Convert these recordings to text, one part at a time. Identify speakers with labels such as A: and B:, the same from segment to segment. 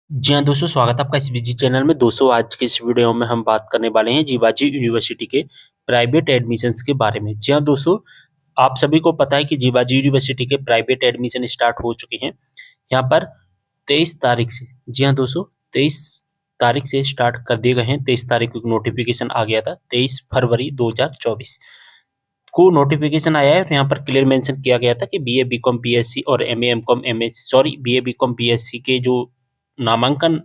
A: जी हाँ दोस्तों, स्वागत है आपका इस विजी चैनल में। दोस्तों आज के इस वीडियो में हम बात करने वाले हैं जीवाजी यूनिवर्सिटी के प्राइवेट एडमिशन्स के बारे में। जी हाँ दोस्तों, आप सभी को पता है कि जीवाजी यूनिवर्सिटी के प्राइवेट एडमिशन स्टार्ट हो चुके हैं। यहाँ पर 23 तारीख से, जी हाँ दोस्तों, 23 तारीख से स्टार्ट कर दिए गए हैं। 23 तारीख को नोटिफिकेशन आ गया था। 23 फरवरी 2024 को नोटिफिकेशन आया है और यहाँ पर क्लियर मेंशन किया गया था कि बीए बीकॉम बीएससी और MA MCom MSc sorry BA BCom BSc के जो नामांकन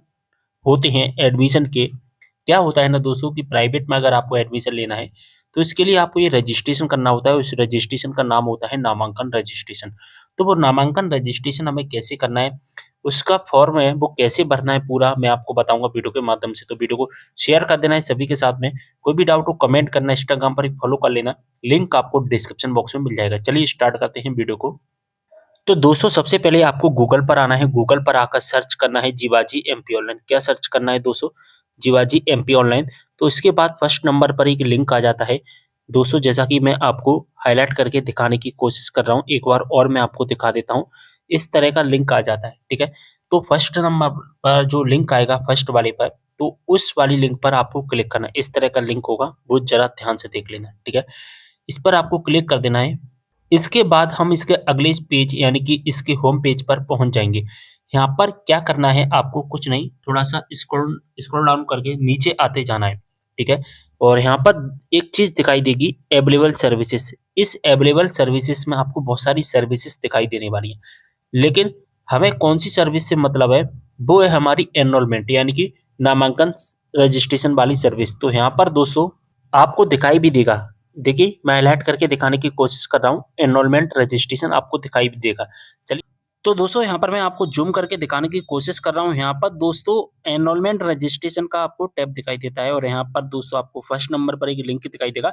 A: होते हैं एडमिशन के, क्या होता है ना दोस्तों कि प्राइवेट में अगर आपको एडमिशन लेना है तो इसके लिए आपको ये रजिस्ट्रेशन करना होता है। उस रजिस्ट्रेशन का नाम होता है नामांकन रजिस्ट्रेशन। तो वो नामांकन रजिस्ट्रेशन हमें कैसे करना है, उसका फॉर्म है वो कैसे भरना है, पूरा मैं आपको बताऊंगा वीडियो के माध्यम से। तो वीडियो को शेयर कर देना है सभी के साथ में। कोई भी डाउट हो कमेंट करना, इंस्टाग्राम पर ही फॉलो कर लेना, लिंक आपको डिस्क्रिप्शन बॉक्स में मिल जाएगा। चलिए स्टार्ट करते हैं वीडियो को। तो दोस्तों सबसे पहले आपको गूगल पर आना है। गूगल पर आकर सर्च करना है जीवाजी एमपी ऑनलाइन। क्या सर्च करना है दोस्तों? Jiwaji MP online. तो इसके बाद फर्स्ट नंबर पर एक लिंक आ जाता है दोस्तों, जैसा कि मैं आपको हाईलाइट करके दिखाने की कोशिश कर रहा हूँ। एक बार और मैं आपको दिखा देता हूँ। इस तरह का लिंक आ जाता है, ठीक है। तो फर्स्ट नंबर पर जो लिंक आएगा फर्स्ट वाले पर, तो उस वाली लिंक पर आपको क्लिक करना है। इस तरह का लिंक होगा, वो जरा ध्यान से देख लेना, ठीक है। इस पर आपको क्लिक कर देना है। इसके बाद हम इसके अगले पेज यानी कि इसके होम पेज पर पहुंच जाएंगे। यहाँ पर क्या करना है आपको, कुछ नहीं, थोड़ा सा स्क्रॉल स्क्रॉल डाउन करके नीचे आते जाना है, ठीक है। और यहाँ पर एक चीज दिखाई देगी, अवेलेबल सर्विसेज। इस अवेलेबल सर्विसेज में आपको बहुत सारी सर्विसेज दिखाई देने वाली है, लेकिन हमें कौन सी सर्विस से मतलब है, वो है हमारी एनरोलमेंट यानी कि नामांकन रजिस्ट्रेशन वाली सर्विस। तो यहाँ पर दोस्तों आपको दिखाई भी देगा, देखिए मैं हाईलाइट करके दिखाने की कोशिश कर रहा हूँ। एनरोलमेंट रजिस्ट्रेशन आपको दिखाई भी देगा। चलिए, तो दोस्तों यहाँ पर मैं आपको जूम करके दिखाने की कोशिश कर रहा हूँ। यहाँ पर दोस्तों एनरोलमेंट रजिस्ट्रेशन का आपको टैब दिखाई देता है और यहाँ पर दोस्तों आपको फर्स्ट नंबर पर एक लिंक दिखाई देगा,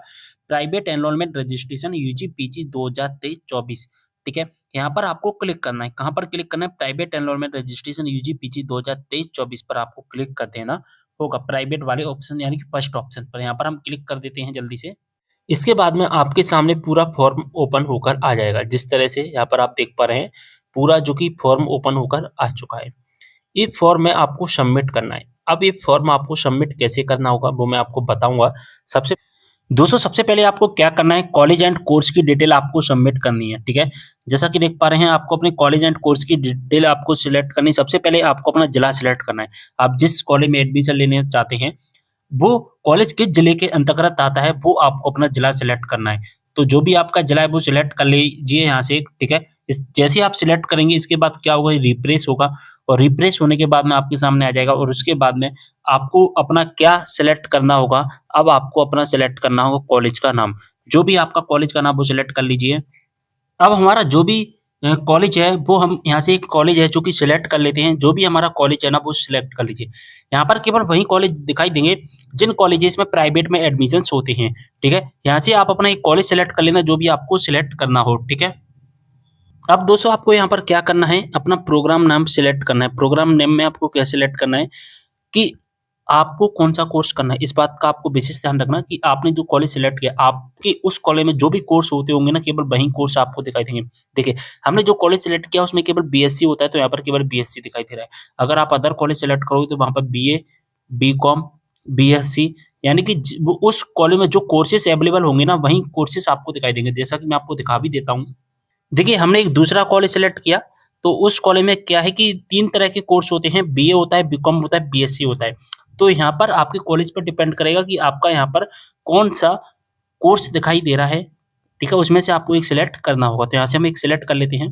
A: private enrolment registration UG PG 2023-24, ठीक है। यहाँ पर आपको क्लिक करना है। कहाँ पर क्लिक करना है? Private enrolment registration UG PG 2023-24 पर आपको क्लिक कर देना होगा, प्राइवेट वाले ऑप्शन यानी कि फर्स्ट ऑप्शन पर। यहाँ पर हम क्लिक कर देते हैं जल्दी से। इसके बाद में आपके सामने पूरा फॉर्म ओपन होकर आ जाएगा। जिस तरह से यहाँ पर आप देख पा रहे हैं, पूरा जो कि फॉर्म ओपन होकर आ चुका है। ये फॉर्म में आपको सबमिट करना है। अब ये फॉर्म आपको सबमिट कैसे करना होगा वो मैं आपको बताऊंगा। सबसे दोस्तों सबसे पहले आपको क्या करना है, कॉलेज एंड कोर्स की डिटेल आपको सबमिट करनी है, ठीक है। जैसा कि देख पा रहे हैं, आपको अपने कॉलेज एंड कोर्स की डिटेल आपको सिलेक्ट करनी है। सबसे पहले आपको अपना जिला सिलेक्ट करना है। आप जिस कॉलेज में एडमिशन लेने चाहते हैं वो कॉलेज किस जिले के अंतर्गत आता है, वो आपको अपना जिला सिलेक्ट करना है। तो जो भी आपका जिला है वो सिलेक्ट कर लीजिए यहाँ से, ठीक है। जैसे ही आप सिलेक्ट करेंगे, इसके बाद क्या होगा, रिफ्रेश होगा और रिफ्रेश होने के बाद में आपके सामने आ जाएगा। और उसके बाद में आपको अपना क्या सिलेक्ट करना होगा, अब आपको अपना सिलेक्ट करना होगा कॉलेज का नाम। जो भी आपका कॉलेज का नाम वो सिलेक्ट कर लीजिए। अब हमारा जो भी कॉलेज है वो हम यहाँ से एक कॉलेज है जो कि सिलेक्ट कर लेते हैं। जो भी हमारा कॉलेज है ना वो सिलेक्ट कर लीजिए। यहाँ पर केवल वही कॉलेज दिखाई देंगे जिन कॉलेजेस में प्राइवेट में एडमिशन्स होते हैं, ठीक है। यहाँ से आप अपना एक कॉलेज सिलेक्ट कर लेना जो भी आपको सिलेक्ट करना हो, ठीक है। अब दोस्तों आपको यहाँ पर क्या करना है, अपना प्रोग्राम नाम सिलेक्ट करना है। प्रोग्राम नेम में आपको क्या सिलेक्ट करना है कि आपको कौन-सा कोर्स करना है। इस बात का आपको विशेष ध्यान रखना कि आपने जो कॉलेज सिलेक्ट किया, आपके उस कॉलेज में जो भी कोर्स होते होंगे ना, केवल वही कोर्स आपको दिखाई देंगे। देखिए, हमने जो कॉलेज सिलेक्ट किया उसमें केवल बीएससी होता है, तो यहाँ पर केवल बीएससी दिखाई दे रहा है। अगर आप अदर कॉलेज सिलेक्ट करोगे तो वहाँ पर बीए, बीकॉम, बीएससी यानी कि वो उस कॉलेज में जो कोर्सेस अवेलेबल होंगे ना, वही कोर्सेस आपको दिखाई देंगे। जैसा कि मैं आपको दिखा भी देता हूँ। देखिए, हमने एक दूसरा कॉलेज सेलेक्ट किया, तो उस कॉलेज में क्या है कि 3 तरह के कोर्स होते हैं, बीए होता है, बीकॉम होता है, बीएससी होता है। तो यहाँ पर आपके कॉलेज पर डिपेंड करेगा कि आपका यहाँ पर कौन-सा कोर्स दिखाई दे रहा है, ठीक है? उसमें से आपको एक सिलेक्ट करना होगा। तो यहाँ से हम एक सिलेक्ट कर लेते हैं।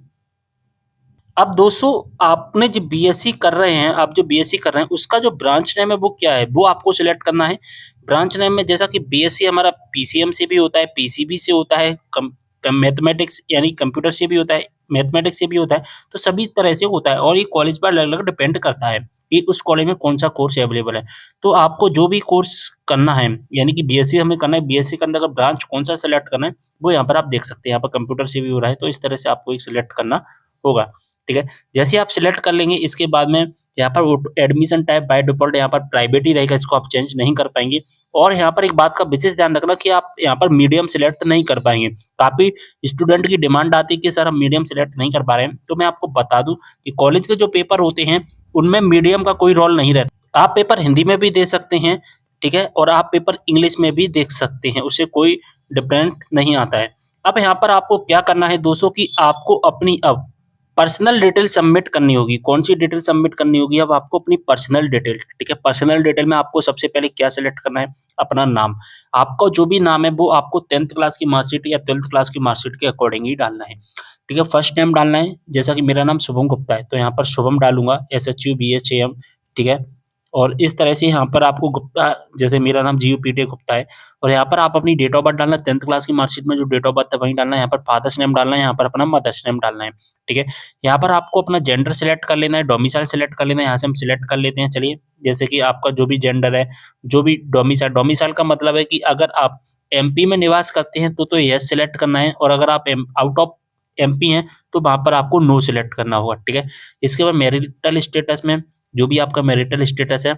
A: अब दोस्तों आपने जो बीएससी कर रहे हैं, आप जो बीएससी कर रहे हैं, उसका जो ब्रांच नेम है वो क्या है, वो आपको सिलेक्ट करना है। ब्रांच नेम में जैसा कि बीएससी हमारा पीसीएम से भी होता है, पीसीबी से होता है, कम मैथमेटिक्स यानी कंप्यूटर से भी होता है, मैथमेटिक्स से भी होता है, तो सभी तरह से होता है और ये कॉलेज पर अलग-अलग डिपेंड करता है कि उस कॉलेज में कौन-सा कोर्स अवेलेबल है। तो आपको जो भी कोर्स करना है, यानी कि बीएससी हमें करना है, बीएससी के अंदर अगर ब्रांच कौन-सा सेलेक्ट करना है, वो यहाँ पर आप देख सकते हैं। यहाँ पर कंप्यूटर से भी हो रहा है, तो इस तरह से आपको एक सिलेक्ट करना होगा। ठीक है। जैसे आप सिलेक्ट कर लेंगे इसके बाद में यहाँ पर एडमिशन टाइप बाय डिफ़ॉल्ट यहाँ पर प्राइवेट ही रहेगा, इसको आप चेंज नहीं कर पाएँगे। और यहाँ पर एक बात का विशेष ध्यान रखना कि आप यहाँ पर मीडियम सिलेक्ट नहीं कर पाएँगे। काफ़ी स्टूडेंट की डिमांड आती है कि सर हम मीडियम सिलेक्ट नहीं कर पा रहे हैं, तो मैं आपको बता दूँ कि कॉलेज के जो पेपर होते हैं, उनमें मीडियम का कोई रोल नहीं रहता। आप पेपर हिंदी में भी दे सकते हैं, ठीक है? और आप पेपर इंग्लिश में भी देख सकते हैं, उससे कोई डिफरेंट नहीं आता है। अब यहाँ पर आपको क्या करना है दोस्तों कि आपको अपनी अब पर्सनल डिटेल सबमिट करनी होगी। कौन-सी डिटेल सबमिट करनी होगी? अब आपको अपनी पर्सनल डिटेल, ठीक है? पर्सनल डिटेल में आपको सबसे पहले क्या सेलेक्ट करना है? अपना नाम। आपका जो भी नाम है वो आपको 10th क्लास की मार्कशीट या 12th क्लास की मार्कशीट के अकॉर्डिंग ही डालना है, ठीक है? फर्स्ट नेम डालना है, जैसा कि मेरा नाम शुभम गुप्ता है, तो यहाँ पर शुभम डालूँगा, SHUBHAM, ठीक है? और इस तरह से यहाँ पर आपको गुप्ता, जैसे मेरा नाम GUPTA गुप्ता है, और यहाँ पर आप अपनी डेट ऑफ बर्थ डालना है, 10th क्लास की मार्कशीट में जो डेट ऑफ बर्थ है वही डालना है, यहाँ पर फादर्स नेम डालना है, यहाँ पर अपना मदर्स नेम डालना है, ठीक है? यहाँ पर आपको अपना जेंडर सिलेक्ट कर लेना है, डोमिसाइल सिलेक्ट कर लेना है, यहाँ से हम सिलेक्ट कर लेते हैं, चलिए, जैसे कि आपका जो भी जेंडर है, जो भी डोमिसाइल, डोमिसाइल का मतलब है कि अगर आप MP में निवास करते हैं तो यस सिलेक्ट करना है, और अगर आप आउट ऑफ MP हैं तो वहाँ पर आपको नो सिलेक्ट करना होगा, ठीक है? इसके बाद मैरिटल स्टेटस में जो भी आपका मैरिटल स्टेटस है,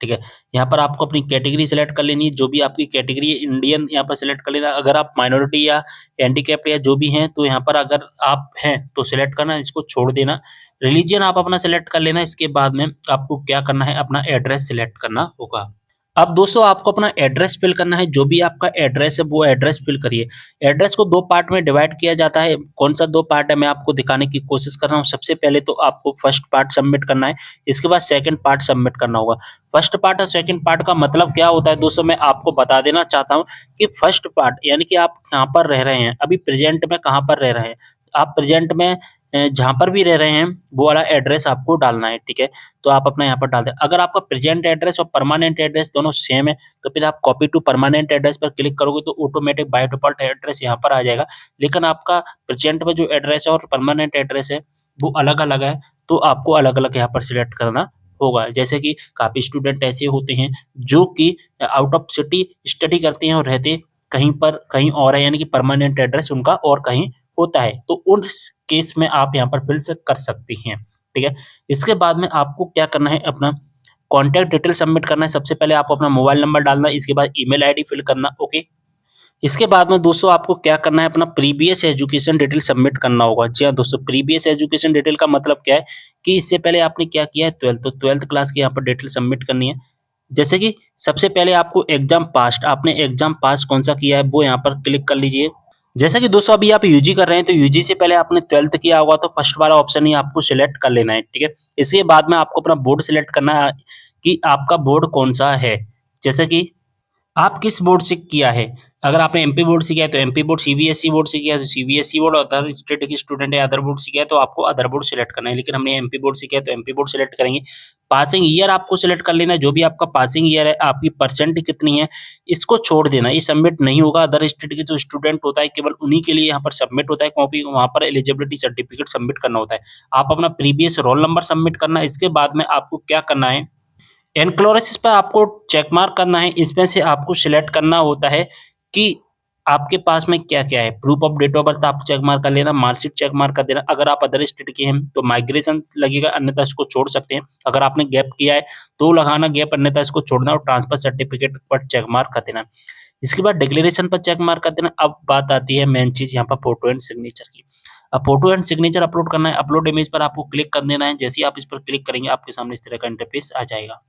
A: ठीक है? यहाँ पर आपको अपनी कैटेगरी सिलेक्ट कर लेनी है, जो भी आपकी कैटेगरी है इंडियन यहाँ पर सिलेक्ट कर लेना। अगर आप माइनॉरिटी या हैंडीकैप्ड या जो भी हैं तो यहाँ पर अगर आप हैं तो सिलेक्ट करना, इसको छोड़ देना। रिलीजन आप अपना सिलेक्ट कर लेना। इसके बाद में आपको क्या करना है, अपना एड्रेस सिलेक्ट करना होगा। अब दोस्तों आपको अपना एड्रेस फिल करना है, जो भी आपका एड्रेस है वो एड्रेस फिल करिए। एड्रेस को 2 पार्ट में डिवाइड किया जाता है। कौन-सा 2 पार्ट है मैं आपको दिखाने की कोशिश कर रहा हूँ। सबसे पहले तो आपको फर्स्ट पार्ट सबमिट करना है, इसके बाद सेकंड पार्ट सबमिट करना होगा। फर्स्ट पार्ट और सेकंड पार्ट का मतलब क्या होता है दोस्तों, मैं आपको बता देना चाहता हूँ कि फर्स्ट पार्ट यानी कि आप कहाँ पर रह रहे हैं, अभी प्रेज़ेंट में कहाँ पर रह रहे हैं। आप प्रेज़ेंट में जहाँ पर भी रह रहे हैं वो वाला एड्रेस आपको डालना है, ठीक है? तो आप अपना यहाँ पर डाल दें। अगर आपका प्रेज़ेंट एड्रेस और परमानेंट एड्रेस दोनों सेम है तो फिर आप कॉपी टू परमानेंट एड्रेस पर क्लिक करोगे तो ऑटोमेटिक बाय डिफ़ॉल्ट एड्रेस यहाँ पर आ जाएगा। लेकिन आपका प्रेज़ेंट में जो एड्रेस है और परमानेंट एड्रेस है वो अलग-अलग है, तो आपको अलग-अलग यहाँ पर सिलेक्ट करना होगा। जैसे कि काफ़ी स्टूडेंट ऐसे होते हैं जो कि आउट ऑफ सिटी स्टडी करते हैं और रहते कहीं और है, यानी कि परमानेंट एड्रेस उनका और कहीं होता है, तो उस केस में आप यहाँ पर फिल से कर सकती हैं, ठीक है? इसके बाद में आपको क्या करना है, अपना कॉन्टैक्ट डिटेल सबमिट करना है। सबसे पहले आपको अपना मोबाइल नंबर डालना है, इसके बाद ईमेल आईडी फिल करना, ओके? इसके बाद में दोस्तों आपको क्या करना है, अपना प्रीवियस एजुकेशन डिटेल सबमिट करना होगा। जी हाँ दोस्तों, प्रीवियस एजुकेशन डिटेल का मतलब क्या है कि इससे पहले आपने क्या किया है 12th, तो 12th क्लास की यहाँ पर डिटेल सबमिट करनी है। जैसे कि सबसे पहले आपको एग्ज़ाम पास्ट, आपने एग्ज़ाम पास कौन-सा किया है वो यहाँ पर क्लिक कर लीजिए। जैसा कि दोस्तों अभी आप यूजी कर रहे हैं तो यूजी से पहले आपने 12th किया होगा तो फर्स्ट वाला ऑप्शन ही आपको सिलेक्ट कर लेना है, ठीक है? इसके बाद में आपको अपना बोर्ड सिलेक्ट करना है कि आपका बोर्ड कौन-सा है। जैसे कि आप किस बोर्ड से किया है? अगर आपने एमपी बोर्ड से किया है तो एमपी बोर्ड, सीबीएसई बोर्ड से किया है तो सीबीएसई बोर्ड, और अदर स्टेट के स्टूडेंट है अदर बोर्ड से किया है तो आपको अदर बोर्ड सिलेक्ट करना है। लेकिन हमने एमपी बोर्ड से किया है तो एमपी बोर्ड सिलेक्ट करेंगे। पासिंग ईयर आपको सिलेक्ट कर लेना है, जो भी आपका पासिंग ईयर है, आपकी परसेंट कितनी है, इसको छोड़ देना, ये सबमिट नहीं होगा। अदर स्टेट के जो स्टूडेंट होता है केवल उन्हीं के लिए यहाँ पर सबमिट होता है, क्योंकि वहाँ पर एलिजिबिलिटी सर्टिफिकेट सबमिट करना होता है। आप अपना प्रीवियस रोल नंबर सबमिट करना है। इसके बाद में आपको क्या करना है, एनक्लोरसिस पर आपको चेक मार्क करना है। इसमें से आपको सिलेक्ट करना होता है कि आपके पास में क्या-क्या है। Proof of date of birth आप चेक मार्क कर लेना, मार्कशीट चेक मार्क कर देना। अगर आप अदर स्टेट के हैं तो माइग्रेशन लगेगा, अन्यथा इसको छोड़ सकते हैं। अगर आपने गैप किया है तो लगाना गैप, अन्यथा इसको छोड़ना और ट्रांसफर सर्टिफिकेट पर चेक मार्क कर देना। इसके बाद डिक्लेरेशन पर चेक मार्क कर देना। अब बात आती है मेन चीज़ यहाँ पर फोटो एंड सिग्नेचर की। अब फोटो एंड सिग्नेचर अपलोड करना है। अपलोड इमेज पर आपको क्लिक कर देना है। जैसे ही आप इस पर क्लिक करेंगे आपके सामने इस तरह का इंटरफेस आ जाएगा।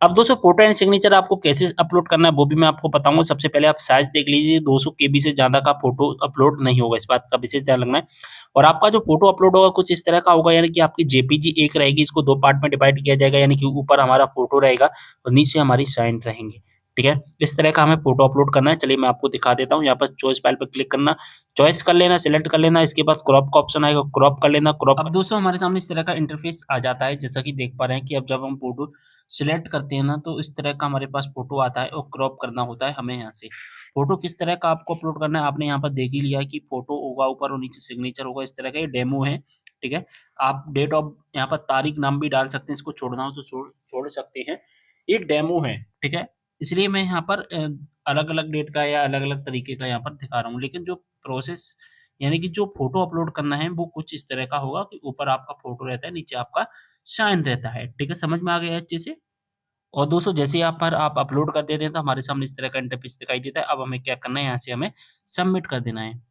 A: अब दोस्तों फोटो एंड सिग्नेचर आपको कैसे अपलोड करना है वो भी मैं आपको बताऊंगा। सबसे पहले आप साइज देख लीजिए, 200 केबी से ज़्यादा का फोटो अपलोड नहीं होगा, इस बात का विशेष ध्यान रखना है। और आपका जो फोटो अपलोड होगा कुछ इस तरह का होगा, यानी कि आपकी जेपीजी एक रहेगी, इसको 2 पार्ट में डिवाइड किया जाएगा, यानी कि ऊपर हमारा फोटो रहेगा और नीचे हमारी साइन रहेंगे, ठीक है? इस तरह का हमें फोटो अपलोड करना है। चलिए मैं आपको दिखा देता हूँ। यहाँ पर चॉइस फाइल पर क्लिक करना, चॉइस कर लेना, सिलेक्ट कर लेना। इसके बाद क्रॉप का ऑप्शन आएगा, क्रॉप कर लेना, क्रॉप। अब दोस्तों हमारे सामने इस तरह का इंटरफेस आ जाता है, जैसा कि देख पा रहे हैं कि अब जब हम फोटो सिलेक्ट करते हैं ना तो इस तरह का हमारे पास फोटो आता है और क्रॉप करना होता है हमें यहाँ से। फोटो किस तरह का आपको अपलोड करना है आपने यहाँ पर देख ही लिया है कि फोटो होगा ऊपर और नीचे सिग्नेचर होगा, इस तरह का ये डेमो है, ठीक है? आप डेट ऑफ यहाँ पर तारीख नाम भी डाल सकते हैं, इसको छोड़ना हो तो छोड़ सकते हैं। ये डेमो है, ठीक है? इसलिए मैं यहाँ पर अलग-अलग डेट का या अलग-अलग तरीके का यहाँ पर दिखा रहा हूँ। लेकिन जो प्रोसेस यानी कि जो फ़ोटो अपलोड करना है वो कुछ इस तरह का होगा कि ऊपर आपका फ़ोटो रहता है, नीचे आपका साइन रहता है। ठीक है, समझ में आ गया अच्छे से? और दोस्तों जैसे ही यहाँ पर आप अपलोड कर देते हैं तो हमारे सामने इस तरह का इंटरफ़ेस दिखाई देता है। अब हमें क्या करना है, यहाँ से हमें सबमिट कर देना है।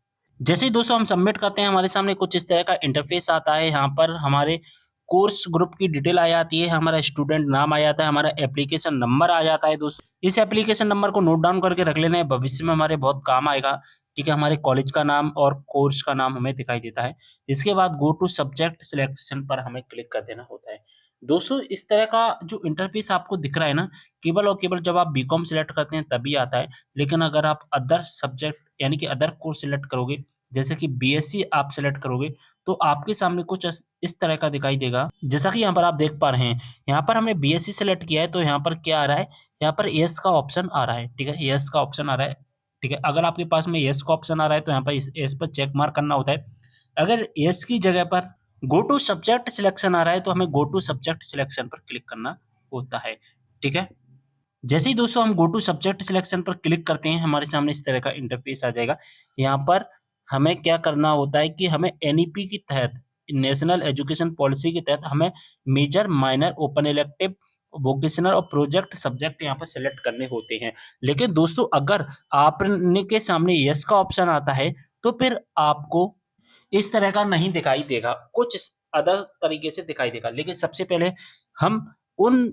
A: जैसे ही दोस्तों हम सबमिट करते हैं हमारे सामने कुछ इस तरह का इंटरफ़ेस आता है। यहाँ पर हमारे कोर्स ग्रुप की डिटेल आ जाती है, हमारा स्टूडेंट नाम आ जाता है, हमारा एप्लीकेशन नंबर आ जाता है दोस्तों। इस एप्लीकेशन नंबर को नोट डाउन करके रख लेना है, भविष्य में हमारे बहुत काम आएगा। ठीक है, हमारे कॉलेज का नाम और कोर्स का नाम हमें दिखाई देता है। इसके बाद गो टू सब्जेक्ट सिलेक्शन पर हमें क्लिक कर देना होता है। दोस्तों इस तरह का जो इंटरफ़ेस आपको दिख रहा है ना, केवल और केवल जब आप बीकॉम सेलेक्ट करते हैं तभी आता है। लेकिन अगर आप अदर सब्जेक्ट यानी कि अदर कोर्स सेलेक्ट करोगे, जैसे कि बीएससी आप सेलेक्ट करोगे, तो आपके सामने कुछ इस तरह का दिखाई देगा। जैसा कि यहाँ पर आप देख पा रहे हैं, यहाँ पर हमने बीएससी सेलेक्ट किया है तो यहाँ पर क्या आ रहा है, यहाँ पर येस का ऑप्शन आ रहा है। ठीक है, येस का ऑप्शन आ रहा है। ठीक है, अगर आपके पास में येस का ऑप्शन आ रहा है तो यहाँ पर इस येस पर चेक मार्क करना होता है। अगर येस की जगह पर गो टू सब्जेक्ट सिलेक्शन आ रहा है तो हमें गो टू सब्जेक्ट सिलेक्शन पर क्लिक करना होता है। ठीक है, जैसे ही दोस्तों हम गो टू सब्जेक्ट सिलेक्शन पर क्लिक करते हैं हमारे सामने इस तरह का इंटरफेस आ जाएगा। यहाँ पर हमें क्या करना होता है कि हमें एनईपी के तहत, नेशनल एजुकेशन पॉलिसी के तहत हमें major, minor, open elective, vocational और प्रोजेक्ट सब्जेक्ट यहाँ पर सेलेक्ट करने होते हैं। लेकिन दोस्तों अगर आपने के सामने यस का ऑप्शन आता है तो फिर आपको इस तरह का नहीं दिखाई देगा, कुछ अदर तरीके से दिखाई देगा। लेकिन सबसे पहले हम उन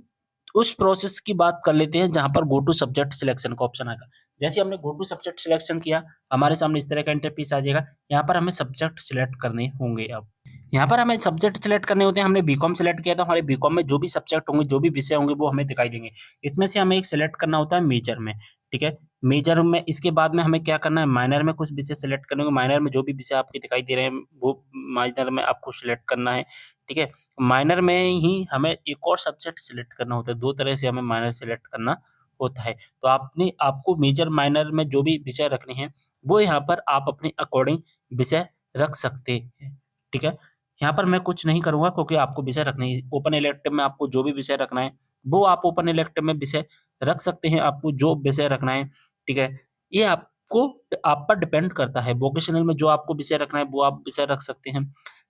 A: उस प्रोसेस की बात कर लेते हैं जहाँ पर गो टू सब्जेक्ट सिलेक्शन का ऑप्शन आएगा। जैसे हमने गो टू सब्जेक्ट सिलेक्शन किया, हमारे सामने इस तरह का इंटरफेस आ जाएगा। यहाँ पर हमें सब्जेक्ट सिलेक्ट करने होंगे अब। यहाँ पर हमें सब्जेक्ट सिलेक्ट करने होते हैं। हमने बीकॉम सिलेक्ट किया तो हमारे बीकॉम में जो भी सब्जेक्ट होंगे, जो भी विषय होंगे वो हमें दिखाई देंगे। इसमें से हमें एक सिलेक्ट करना होता है मेजर में। ठीक है, मेजर में इसके बाद में हमें क्या करना है, माइनर में कुछ विषय सिलेक्ट करने होंगे। माइनर में जो भी विषय आपके दिखाई दे रहे हैं वो माइनर में आपको सिलेक्ट करना है। ठीक है, माइनर में ही हमें एक और सब्जेक्ट सिलेक्ट करना होता है। 2 तरह से हमें माइनर सिलेक्ट करना होता है। तो आपको मेजर, माइनर में जो भी विषय रखने हैं, वो यहाँ पर आप अपने अकॉर्डिंग विषय रख सकते हैं। ठीक है, यहाँ पर मैं कुछ नहीं करूँगा क्योंकि आपको विषय रखने ही। ओपन इलेक्टिव में आपको जो भी विषय रखना है, वो आप ओपन इलेक्टिव में विषय रख सकते हैं, आपको जो विषय रखना है। ठीक है, ये आपको आप पर डिपेंड करता है। वोकेशनल में जो आपको विषय रखना है, वो आप विषय रख सकते हैं।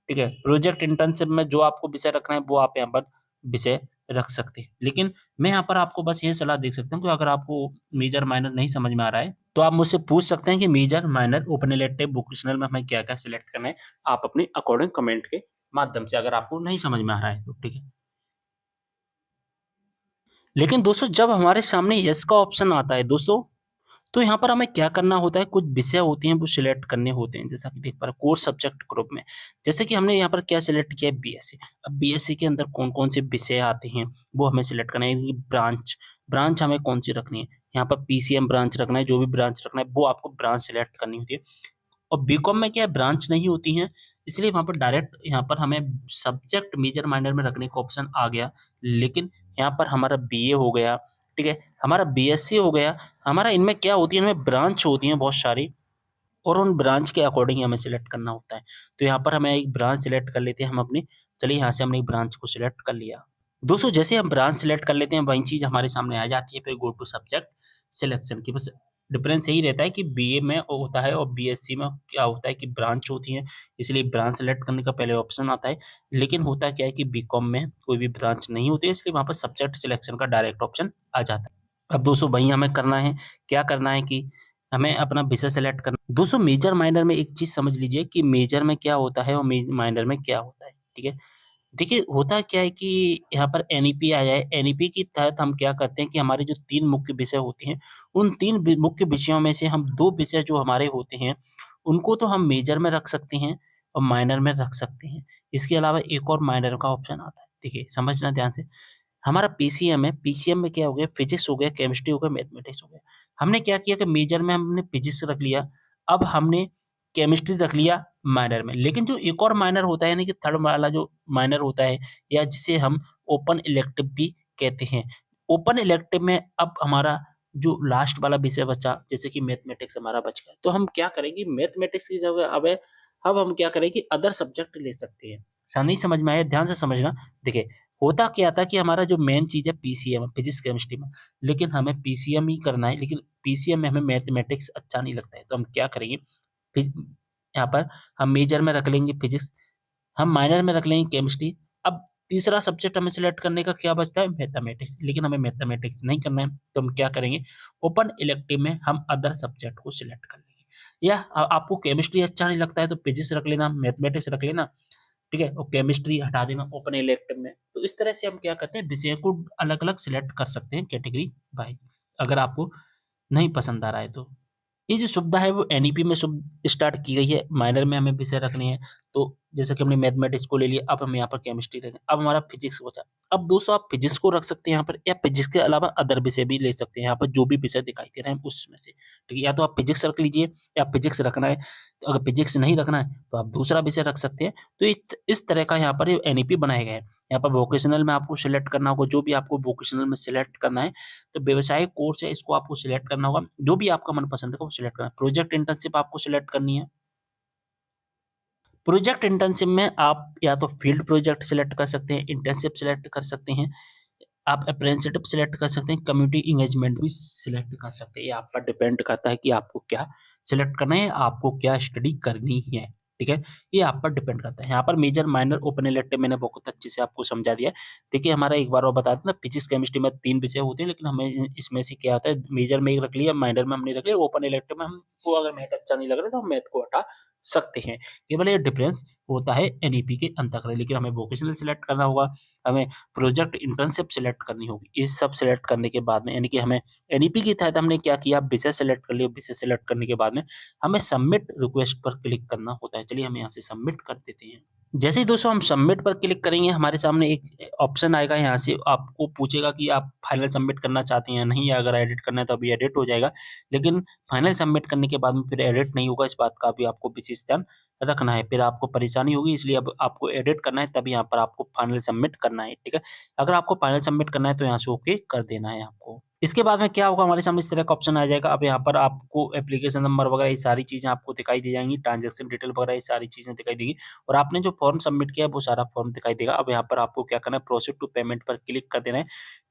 A: ठीक है, प्रोजेक्ट इंटर्नशिप में जो आपको विषय रखना है वो आप यहाँ पर विषय रख सकते हैं। लेकिन मैं यहाँ पर आपको बस ये सलाह दे सकता हूँ कि अगर आपको मेजर माइनर नहीं समझ में आ रहा है तो आप मुझसे पूछ सकते हैं कि major, minor, open elective, vocational में हमें क्या-क्या सिलेक्ट करना है। आप अपने अकॉर्डिंग कमेंट के माध्यम से, अगर आपको नहीं समझ में आ रहा है तो, ठीक है। लेकिन दोस्तों जब हमारे सामने यस का ऑप्शन आता है दोस्तों, तो यहाँ पर हमें क्या करना होता है, कुछ विषय होते हैं वो सिलेक्ट करने होते हैं। जैसा कि देख पा रहे हैं कोर्स सब्जेक्ट ग्रुप में, जैसे कि हमने यहाँ पर क्या सिलेक्ट किया है, बीएससी। अब बीएससी के अंदर कौन-कौन से विषय आते हैं वो हमें सिलेक्ट करना है। यानी कि ब्रांच ब्रांच हमें कौन-सी रखनी है, यहाँ पर पीसीएम ब्रांच रखना है। जो भी ब्रांच रखना है वो आपको ब्रांच सिलेक्ट करनी होती है। और बीकॉम में क्या है, ब्रांच नहीं होती हैं, इसलिए वहाँ पर डायरेक्ट यहाँ पर हमें सब्जेक्ट मेजर माइनर में रखने का ऑप्शन आ गया। लेकिन यहाँ पर हमारा बीए हो गया, ठीक है, हमारा बीएससी हो गया, हमारा इनमें क्या होती है, इनमें ब्रांच होती हैं बहुत सारी, और उन ब्रांच के अकॉर्डिंग हमें सिलेक्ट करना होता है। तो यहाँ पर हमें एक ब्रांच सिलेक्ट कर लेते हैं हम अपनी। चलिए यहाँ से हमने एक ब्रांच को सिलेक्ट कर लिया। दोस्तों जैसे हम ब्रांच सिलेक्ट कर लेते हैं वही चीज़ हमारे सामने आ जाती है फिर गो टू सब्जेक्ट सिलेक्शन की। बस डिफरेंस यही रहता है कि बीए में होता है और बीएससी में क्या होता है कि ब्रांच होती है, इसलिए ब्रांच सेलेक्ट करने का पहले ऑप्शन आता है। लेकिन होता क्या है कि बीकॉम में कोई भी ब्रांच नहीं होती है, इसलिए वहाँ पर सब्जेक्ट सिलेक्शन का डायरेक्ट ऑप्शन आ जाता है। अब दोस्तों वही हमें करना है, क्या करना है कि हमें अपना विषय सेलेक्ट करना। दोस्तों मेजर माइनर में एक चीज़ समझ लीजिए कि मेजर में क्या होता है और माइनर में क्या होता है, ठीक है? देखिए, होता क्या है कि यहाँ पर एनईपी आया है, एनईपी के तहत हम क्या करते हैं कि हमारे जो 3 मुख्य विषय होते हैं, उन 3 मुख्य विषयों में से हम 2 विषय जो हमारे होते हैं, उनको तो हम मेजर में रख सकते हैं और माइनर में रख सकते हैं। इसके अलावा एक और माइनर का ऑप्शन आता है। देखिए, समझना ध्यान से, हमारा पीसीएम है, पीसीएम में क्या हो गया, फिजिक्स हो गया, केमिस्ट्री हो गया, मैथमेटिक्स हो गया। हमने क्या किया कि मेजर में हमने फिजिक्स रख लिया, अब हमने केमिस्ट्री रख लिया माइनर में। लेकिन जो एक और माइनर होता है यानी कि थर्ड वाला जो माइनर होता है या जिसे हम ओपन इलेक्टिव भी कहते हैं। ओपन इलेक्टिव में अब हमारा जो लास्ट वाला विषय बचा, जैसे कि मैथमेटिक्स हमारा बच गया, तो हम क्या करेंगे, मैथमेटिक्स की जगह अब हम क्या करें कि अदर सब्जेक्ट ले सकते हैं। नहीं समझ में आया, ध्यान से समझना। देखिए, होता क्या था कि हमारा जो मेन चीज़ है पीसीएम है, फिजिक्स केमिस्ट्री में, लेकिन हमें पीसीएम ही करना है, लेकिन पीसीएम में हमें मैथमेटिक्स अच्छा नहीं लगता है, तो हम क्या करेंगे, यहाँ पर हम मेजर में रख लेंगे फिजिक्स, हम माइनर में रख लेंगे केमिस्ट्री। अब तीसरा सब्जेक्ट हमें सिलेक्ट करने का क्या बचता है? मैथमेटिक्स। लेकिन हमें मैथमेटिक्स नहीं करना है, तो हम क्या करेंगे? ओपन इलेक्टिव में हम अदर सब्जेक्ट को सिलेक्ट कर लेंगे। या आपको केमिस्ट्री अच्छा नहीं लगता है तो फिजिक्स रख लेना, मैथमेटिक्स रख लेना, ठीक है? और केमिस्ट्री हटा देना ओपन इलेक्टिव में। तो इस तरह से हम क्या करते हैं, विषय को अलग-अलग सिलेक्ट कर सकते हैं कैटेगरी वाइज़, अगर आपको नहीं पसंद आ रहा है तो। ये जो सुविधा है वो एनईपी में स्टार्ट की गई है। माइनर में हमें विषय रखने हैं, तो जैसे कि हमने मैथमेटिक्स को ले लिया, अब हम यहाँ पर केमिस्ट्री रखें। अब हमारा फिजिक्स बचा। अब दोस्तों आप फिजिक्स को रख सकते हैं यहाँ पर, या फिजिक्स के अलावा अदर विषय भी ले सकते हैं। यहाँ पर जो भी विषय दिखाई दे रहे हैं उसमें से, ठीक है? या तो आप फिजिक्स रख लीजिए, या फिजिक्स रखना है तो अगर फिजिक्स नहीं रखना है तो आप दूसरा विषय रख सकते हैं। तो इस तरह का यहाँ पर एनईपी बनाया गया है। यहाँ पर वोकेशनल में आपको सिलेक्ट करना होगा, जो भी आपको वोकेशनल में सिलेक्ट करना है। तो व्यवसायिक कोर्स है, इसको आपको सिलेक्ट करना होगा, जो भी आपका मनपसंद है वो सिलेक्ट करना है। प्रोजेक्ट इंटर्नशिप आपको सिलेक्ट करनी है। प्रोजेक्ट इंटर्नशिप में आप या तो फील्ड प्रोजेक्ट सिलेक्ट कर सकते हैं, इंटर्नशिप सिलेक्ट कर सकते हैं, आप अप्रेंटिसशिप सिलेक्ट कर सकते हैं, कम्युनिटी एंगेजमेंट भी सिलेक्ट कर सकते हैं। ये आप पर डिपेंड करता है कि आपको क्या सिलेक्ट करना है, आपको क्या स्टडी करनी है, ठीक है? ये आप पर डिपेंड करता है। यहाँ पर मेजर, माइनर, ओपन इलेक्टिव मैंने बहुत अच्छे से आपको समझा दिया है। देखिए हमारा एक बार और बता दें ना, फिजिक्स, केमिस्ट्री में 3 विषय होते हैं, लेकिन हमें इसमें से क्या होता है, मेजर में 1 रख लिया, माइनर में हमने रख लिया, ओपन इलेक्टिव में हमको अगर मैथ अच्छा नहीं लग रहा है तो हम मैथ को हटा सकते हैं। केवल ये डिफरेंस होता है एनईपी के अंतर्गत, लेकिन हमें वोकेशनल सिलेक्ट करना होगा, हमें प्रोजेक्ट इंटर्नशिप सिलेक्ट करनी होगी। इस सब सिलेक्ट करने के बाद में, यानी कि हमें एनईपी के तहत हमने क्या किया, विषय सिलेक्ट कर लिया। विषय सिलेक्ट करने के बाद में हमें सबमिट रिक्वेस्ट पर क्लिक करना होता है। चलिए हम यहाँ से सबमिट कर देते हैं। जैसे ही दोस्तों हम सबमिट पर क्लिक करेंगे, हमारे सामने एक ऑप्शन आएगा, यहाँ से आपको पूछेगा कि आप फाइनल सबमिट करना चाहते हैं या नहीं, या अगर एडिट करना है तो अभी एडिट हो जाएगा। लेकिन फाइनल सबमिट करने के बाद में फिर एडिट नहीं होगा, इस बात का भी आपको विशेष ध्यान रखना है। फिर आपको परेशानी होगी, इसलिए अब आपको एडिट करना है, तभी यहाँ पर आपको फाइनल सबमिट करना है, ठीक है? अगर आपको फाइनल सबमिट करना है तो यहाँ से ओके कर देना है आपको। इसके बाद में क्या होगा, हमारे सामने इस तरह का ऑप्शन आ जाएगा। अब यहाँ पर आपको एप्लीकेशन नंबर वगैरह ये सारी चीज़ें आपको दिखाई दे जाएँगी, ट्रांज़ैक्शन डिटेल वगैरह ये सारी चीज़ें दिखाई देगी, और आपने जो फॉर्म सबमिट किया है वो सारा फॉर्म दिखाई देगा। अब यहाँ पर आपको क्या करना है, प्रोसीड टू पेमेंट पर क्लिक कर देना है,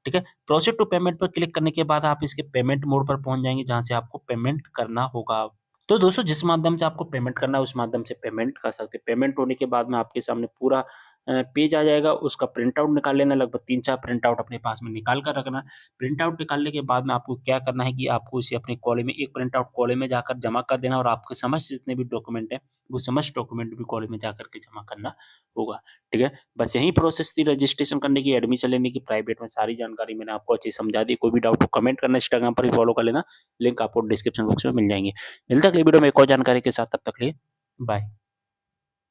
A: ठीक है? प्रोसीड टू पेमेंट पर क्लिक करने के बाद आप इसके पेमेंट मोड पर पहुँच जाएँगे, जहाँ से आपको पेमेंट करना होगा। तो दोस्तों जिस माध्यम से आपको पेमेंट करना है उस माध्यम से पेमेंट कर सकते हैं। पेमेंट होने के बाद में आपके सामने पूरा पेज आ जाएगा, उसका प्रिंट आउट निकाल लेना, लगभग 3-4 प्रिंट आउट अपने पास में निकाल कर रखना। प्रिंट आउट निकालने के बाद में आपको क्या करना है कि आपको इसे अपने कॉलेज में, एक प्रिंट आउट कॉलेज में जाकर जमा कर देना, और आपके समस्त जितने भी डॉक्यूमेंट हैं, वो समस्त डॉक्यूमेंट भी कॉलेज में जाकर के जमा करना होगा, ठीक है? बस यही प्रोसेस थी रजिस्ट्रेशन करने की, एडमिशन लेने की। प्राइवेट में सारी जानकारी मैंने आपको अच्छे से समझा दी। कोई भी डाउट हो कमेंट करना, इंस्टाग्राम पर भी फॉलो कर लेना, लिंक आपको डिस्क्रिप्शन बॉक्स में मिल जाएँगे। मिलते हैं अगली वीडियो में एक और जानकारी के साथ, तब तक के लिए बाय।